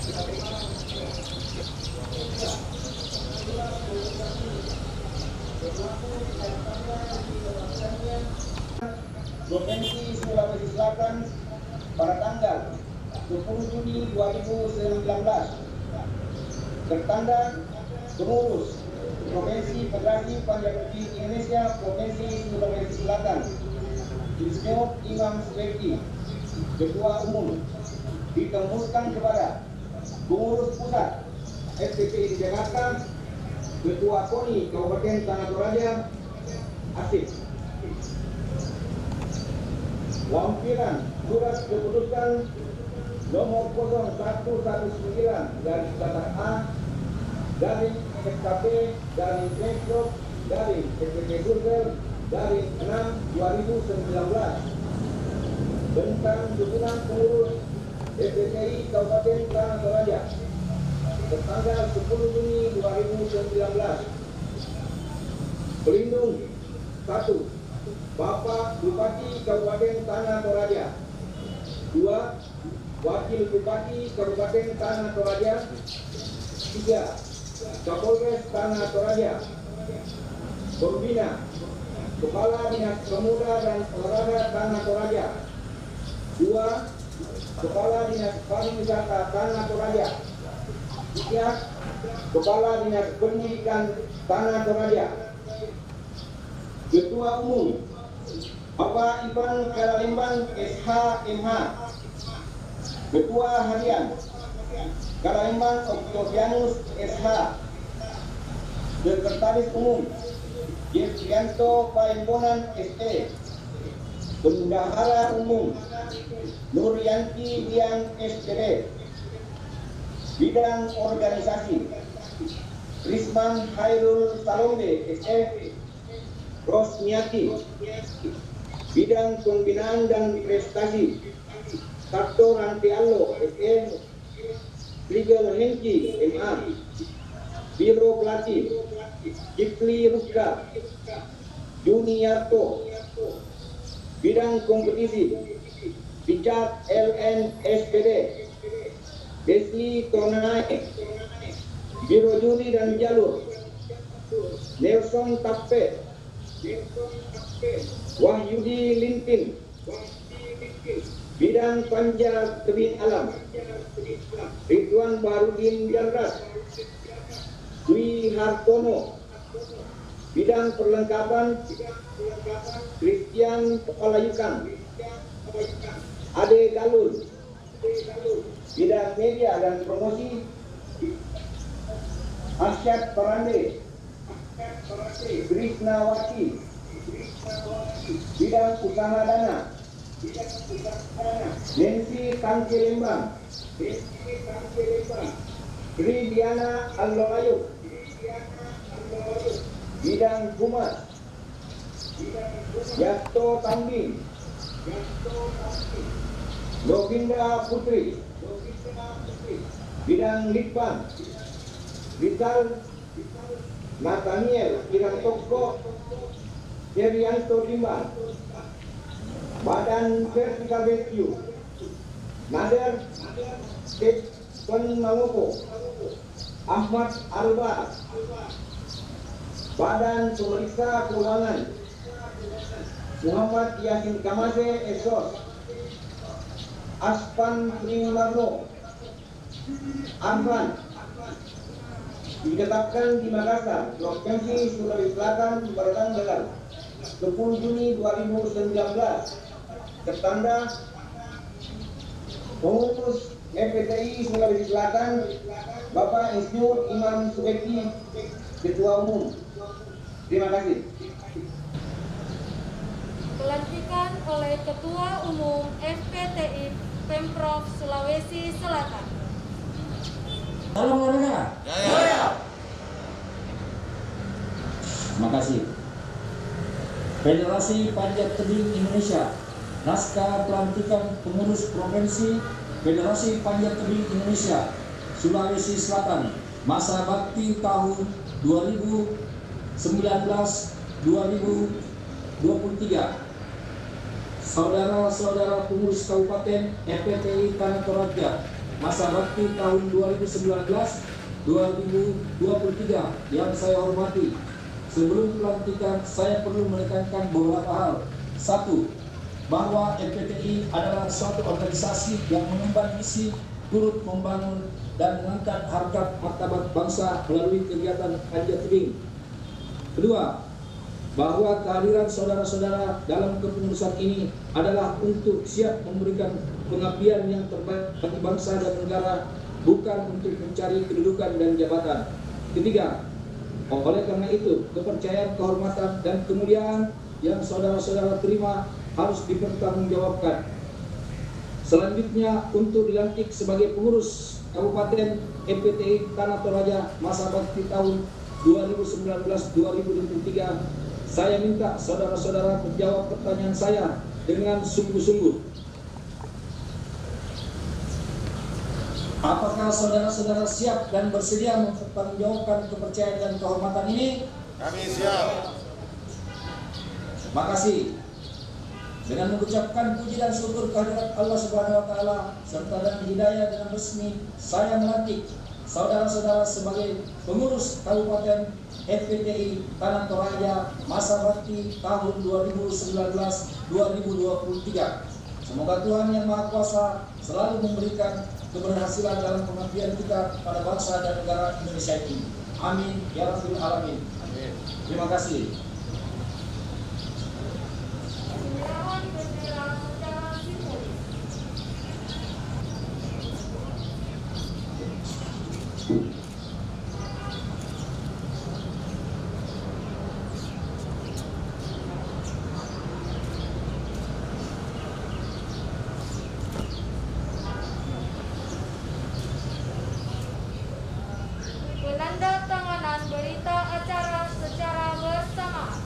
Provinsi Sulawesi Selatan pada tanggal 10 Juni 2019 tertanda pengurus Provinsi Federasi Panjat Tebing Indonesia Provinsi Sulawesi Selatan Insinyur Imam Subeki Ketua Umum ditembuskan kepada pengurus pusat FPTI Jakarta Ketua KONI Kabupaten Tanah Toraja Asif. Lampiran surat keputusan nomor 0119 garis datar A garing SKP garing Pemprov garing SPT Sulsel garing 6/2019 tentang dukungan pengurus FPTI Kabupaten Tanah Toraja tertanggal 10 Juni 2019. Pelindung 1. Bapak Bupati Kabupaten Tanah Toraja. 2. Wakil Bupati Kabupaten Tanah Toraja. 3. Kapolres Tanah Toraja. Pembina Kepala Dinas Pemuda dan Olahraga Tanah Toraja. 2. Kepala Dinas Pariwisata Tanah Toraja. 3. Kepala Dinas Pendidikan Tanah Toraja. Ketua Umum Bapak Ivan Karalembang SH MH. Ketua Harian Karalembang Oktavianus SH. Sekretaris Umum Yevrianto Paembonan SE. Bendahara Umum Nuryanti Dian SPD. Bidang Organisasi Risman Hairul Salombe SE. Rosniati. Bidang Pembinaan dan Prestasi Sabto Rantiallo SE. Legal Hengki MA. Biro Pelatih Kifli Ruska Juniarto. Bidang Kompetisi Richard LN SPD. Desli Tonai. Biro Juri dan Jalur Nelson Tappe. Wahyudi Lintin. Bidang Panja Tebing Alam Ridwan Barudin Jandras. Dwi Hartono. Bidang Perlengkapan Christian Palayukan. Ade Galul. Bidang Media dan Promosi Asyad Parande. Krisnawati. Bidang Usaha Dana Nancy Tangki Lembang. Sri Diana Alloayuk. Bidang Humas Yasto Tambing. Lovinda Putri. Bidang Litbang Vital Nathaniel Irantoko Herianto Timbang. Badan Vertical Rescue Nader Stephen Malopo. Ahmad Alba. Badan Pemeriksa Keuangan Muhammad Yasin Kamase Esos. Aspan Primarno. Arfan. Ditetapkan di Makassar, Provinsi Sulawesi Selatan pada tanggal 10 Juni 2019 tertanda pengurus FPTI Sulawesi Selatan Bapak Insinyur Imam Subeki Ketua Umum. Terima kasih. Pelantikan oleh Ketua Umum FPTI Pemprov Sulawesi Selatan. Salam olahraga. Jaya. Terima kasih. Federasi Panjat Tebing Indonesia. Naskah pelantikan pengurus Provinsi Federasi Panjat Tebing Indonesia Sulawesi Selatan masa bakti tahun 2019-2023. Saudara-saudara pengurus Kabupaten FPTI Tanah Toraja masa bakti tahun 2019-2023 yang saya hormati. Sebelum pelantikan, saya perlu menekankan beberapa hal. 1. Bahwa FPTI adalah suatu organisasi yang mengemban misi turut membangun dan mengangkat harkat martabat bangsa melalui kegiatan panjat tebing. Kedua, bahwa kehadiran saudara-saudara dalam kepengurusan ini adalah untuk siap memberikan pengabdian yang terbaik bagi bangsa dan negara, bukan untuk mencari kedudukan dan jabatan. Ketiga, oleh karena itu, kepercayaan, kehormatan, dan kemuliaan yang saudara-saudara terima harus dipertanggungjawabkan. Selanjutnya, untuk dilantik sebagai pengurus Kabupaten FPTI Tanah Toraja masa bakti tahun 2019-2023, saya minta saudara-saudara menjawab pertanyaan saya dengan sungguh-sungguh. Apakah saudara-saudara siap dan bersedia mempertanggungjawabkan kepercayaan dan kehormatan ini? Kami siap. Makasih. Dengan mengucapkan puji dan syukur kehadirat Allah Subhanahu wa taala serta dengan hidayah dengan resmi, saya melantik saudara-saudara sebagai pengurus Kabupaten FPTI Tanah Toraja masa bakti tahun 2019-2023. Semoga Tuhan Yang Maha Kuasa selalu memberikan keberhasilan dalam pengabdian kita pada bangsa dan negara Indonesia ini. Amin ya rabbal alamin. Amin. Terima kasih. Penyerahan bendera secara simbolis. Penandatanganan berita acara secara bersamaan.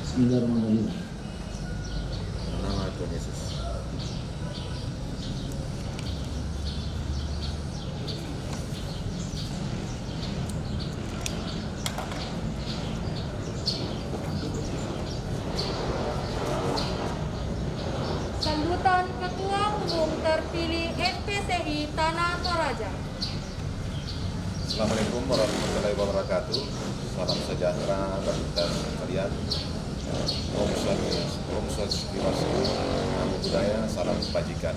Bismillahirrahmanirrahim. Nama Tuhan Yesus. Sambutan Ketua Umum terpilih FPTI Tanah Toraja. Assalamualaikum warahmatullahi wabarakatuh. Salam sejahtera bagi kita sekalian. Om Swastiastu, Namo Buddhaya, salam kebajikan.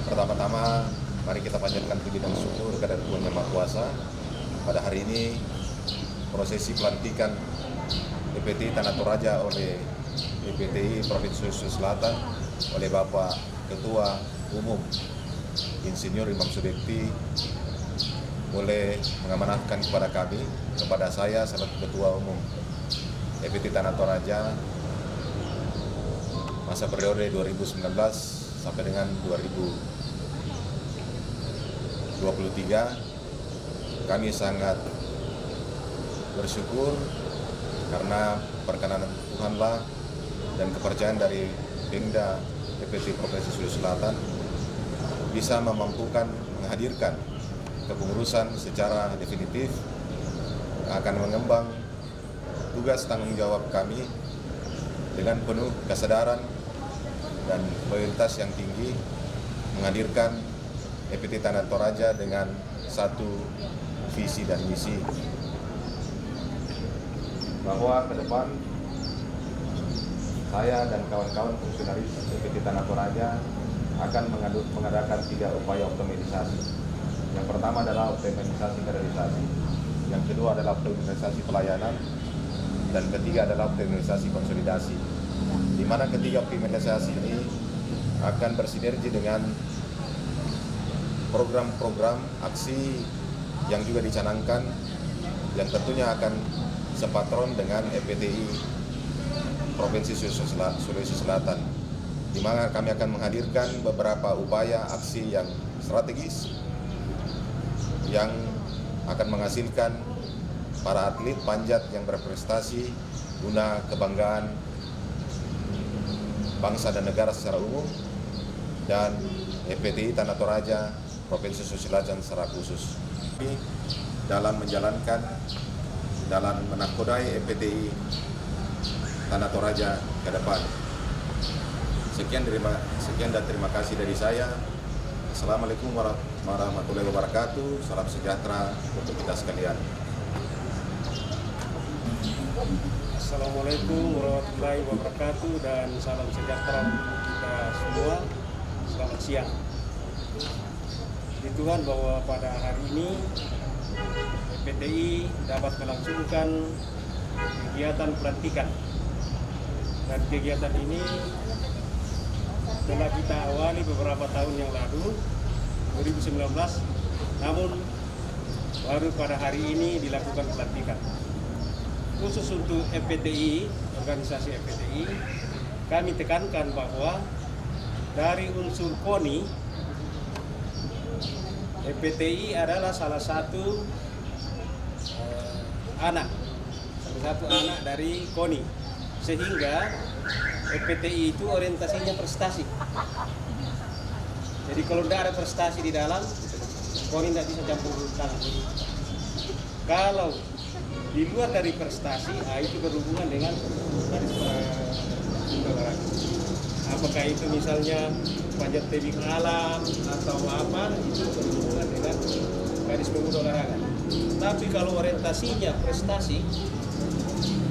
Pertama-tama, mari kita panjatkan puji dan syukur kepada Tuhan Yang Maha Kuasa. Pada hari ini, prosesi pelantikan FPTI Tanah Toraja oleh FPTI Provinsi Sulawesi Selatan oleh Bapak Ketua Umum Insinyur Imam Sudekti boleh mengamanahkan kepada kami, kepada saya selaku Ketua Umum FPTI Tanah Toraja masa periode 2019 sampai dengan 2023. Kami sangat bersyukur karena perkenan Tuhanlah dan kepercayaan dari Pemda FPTI Provinsi Sulawesi Selatan bisa memampukan menghadirkan kepengurusan secara definitif yang akan mengembang tugas tanggung jawab kami dengan penuh kesadaran dan loyalitas yang tinggi, menghadirkan FPTI Tanah Toraja dengan satu visi dan misi bahwa ke depan saya dan kawan-kawan fungsionaris FPTI Tanah Toraja akan mengadakan 3 upaya optimalisasi. Yang pertama adalah optimalisasi kaderisasi, yang kedua adalah optimalisasi pelayanan, dan ketiga adalah optimalisasi konsolidasi. Di mana ketiga optimalisasi ini akan bersinergi dengan program-program aksi yang juga dicanangkan, yang tentunya akan sepatron dengan FPTI Provinsi Sulawesi Selatan, di mana kami akan menghadirkan beberapa upaya aksi yang strategis yang akan menghasilkan para atlet panjat yang berprestasi guna kebanggaan bangsa dan negara secara umum dan FPTI Tanah Toraja Provinsi Sulawesi Selatan secara khusus. Dalam menjalankan, dalam menakodai FPTI Tanah Toraja ke depan. Sekian dan terima kasih dari saya. Assalamualaikum warahmatullahi wabarakatuh. Salam sejahtera untuk kita sekalian. Assalamualaikum warahmatullahi wabarakatuh dan salam sejahtera untuk kita semua. Selamat siang. Di Tuhan bahwa pada hari ini EPTI dapat melangsungkan kegiatan pelantikan, dan kegiatan ini telah kita awali beberapa tahun yang lalu 2019, namun baru pada hari ini dilakukan pelantikan. Khusus untuk EPTI, organisasi EPTI, kami tekankan bahwa dari unsur KONI, EPTI adalah salah satu anak dari KONI, sehingga EPTI itu orientasinya prestasi. Jadi kalau tidak ada prestasi di dalam, KONI tidak bisa campur tangan. Kalau di luar dari prestasi, itu berhubungan dengan garis olahraga. Apakah itu misalnya panjat tebing alam atau apa, itu berhubungan dengan garis pemuda olahraga. Tapi kalau orientasinya prestasi,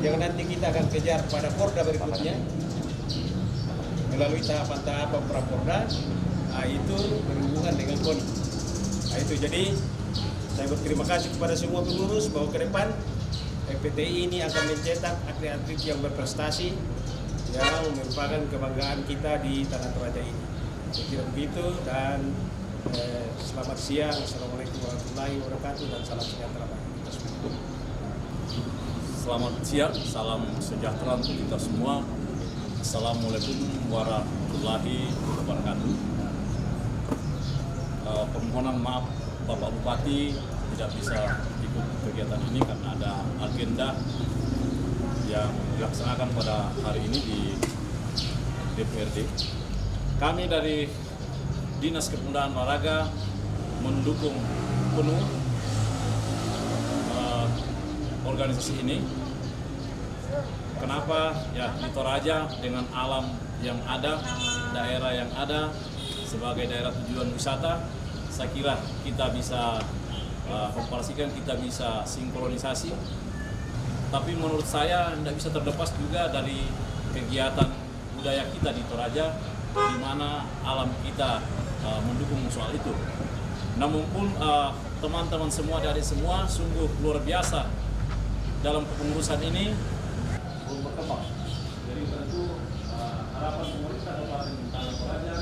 yang nanti kita akan kejar pada Porda berikutnya melalui tahapan-tahapan Praporda, itu berhubungan dengan KONI. Itu jadi saya berterima kasih kepada semua pengurus bahwa ke depan EPTI ini akan mencetak atlet-atlet yang berprestasi yang merupakan kebanggaan kita di Tanah Toraja ini. Saya kira begitu, dan selamat siang. Assalamualaikum warahmatullahi wabarakatuh dan salam sejahtera bagi kita semua. Selamat siang, salam sejahtera untuk kita semua. Assalamualaikum warahmatullahi wabarakatuh. Permohonan maaf Bapak Bupati tidak bisa ikut kegiatan ini karena ada agenda yang dilaksanakan pada hari ini di DPRD. Kami dari Dinas Kepemudaan Olahraga mendukung penuh organisasi ini. Kenapa? Ya, di Toraja dengan alam yang ada, daerah yang ada, sebagai daerah tujuan wisata, saya kira kita bisa komparasikan, kita bisa sinkronisasi. Tapi menurut saya tidak bisa terlepas juga dari kegiatan budaya kita di Toraja, di mana alam kita mendukung soal itu. Namun pun teman-teman semua dari semua sungguh luar biasa dalam kepengurusan ini belum berkembang. Jadi tentu harapan pemerintah Kabupaten Tanah Toraja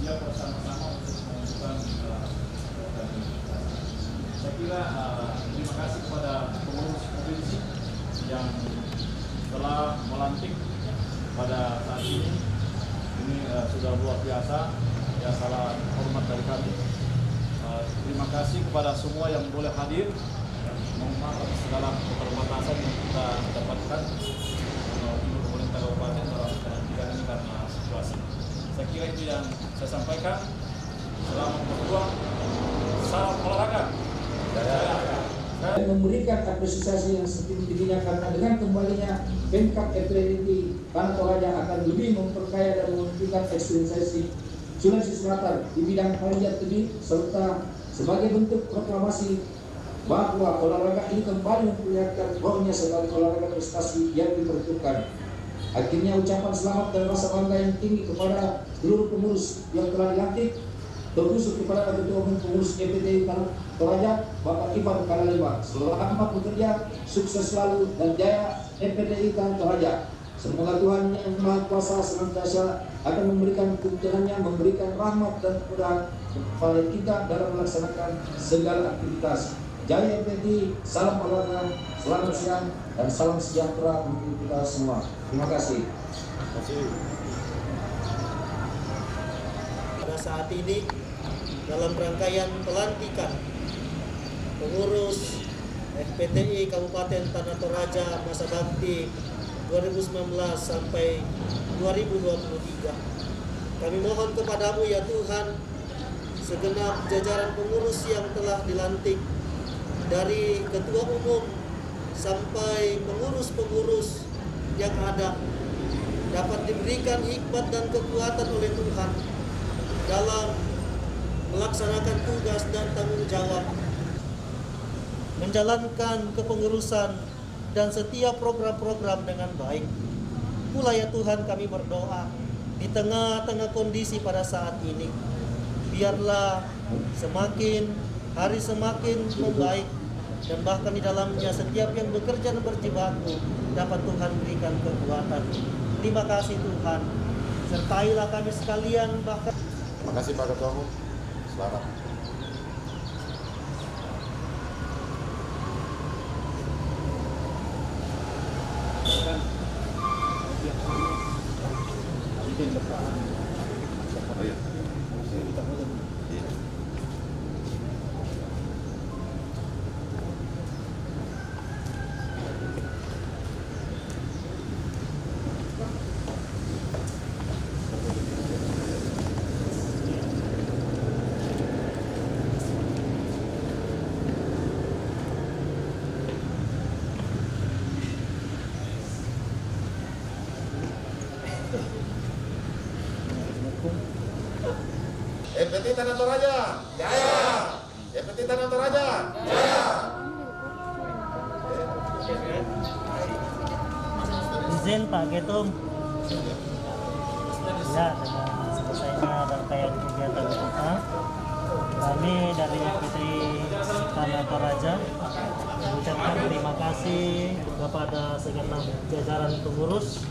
siap bersama-sama untuk menunjukkan saya kira terima kasih kepada pengurus provinsi yang telah melantik pada saat ini. Ini sudah luar biasa, ya salah hormat dari kami. Terima kasih kepada semua yang boleh hadir. Mohon maaf atas segala keterbatasan yang kita dapatkan menurut pemerintah kabupaten dalam pelantikan ini karena situasi. Saya kira itu yang saya sampaikan. Selamat berjuang, salam olahraga. Dan memberikan apresiasi yang setinggi-tingginya karena dengan kembalinya Pemkab EPTI Tanah Toraja akan lebih memperkaya dan menunjukkan ekstensi Sulawesi Selatan di bidang panjat tebing, serta sebagai bentuk proklamasi bahwa olahraga ini kembali memperlihatkan rohnya sebagai olahraga prestasi yang diperuntukkan. Akhirnya ucapan selamat dan rasa bangga yang tinggi kepada seluruh pengurus yang telah dilantik, terkhusus kepada Ketua Umum Pengurus EPTI Tanah Toraja, Bapak Ivan Kalalema. Selamat bekerja, sukses selalu, dan jaya EPTI Tanah Toraja. Semoga Tuhan Yang Maha Kuasa senantiasa akan memberikan kemudahannya, memberikan rahmat dan kemudahan kepada kita dalam melaksanakan segala aktivitas. Jaya EPTI, salam olahraga, selamat siang, dan salam sejahtera untuk kita semua. Terima kasih. Pada saat ini, dalam rangkaian pelantikan pengurus EPTI Kabupaten Tanah Toraja masa bakti 2019 sampai 2023. Kami mohon kepadamu ya Tuhan, segenap jajaran pengurus yang telah dilantik dari ketua umum sampai pengurus-pengurus yang ada dapat diberikan hikmat dan kekuatan oleh Tuhan dalam melaksanakan tugas dan tanggung jawab, menjalankan kepengurusan dan setiap program-program dengan baik. Pula ya Tuhan, kami berdoa di tengah-tengah kondisi pada saat ini, biarlah hari semakin membaik, dan bahkan di dalamnya setiap yang bekerja dan berjibaku dapat Tuhan berikan kekuatan. Terima kasih Tuhan, sertailah kami sekalian. Bahkan Terima kasih Pak Ketua Umum. Selamat. EPT Tanah Toraja, jaya! EPT Tanah Toraja, jaya! izin Pak Ketum. Ya, dengan selesainya rangkaian kegiatan kita, kami dari EPT Tanah Toraja mengucapkan terima kasih kepada segenap jajaran pengurus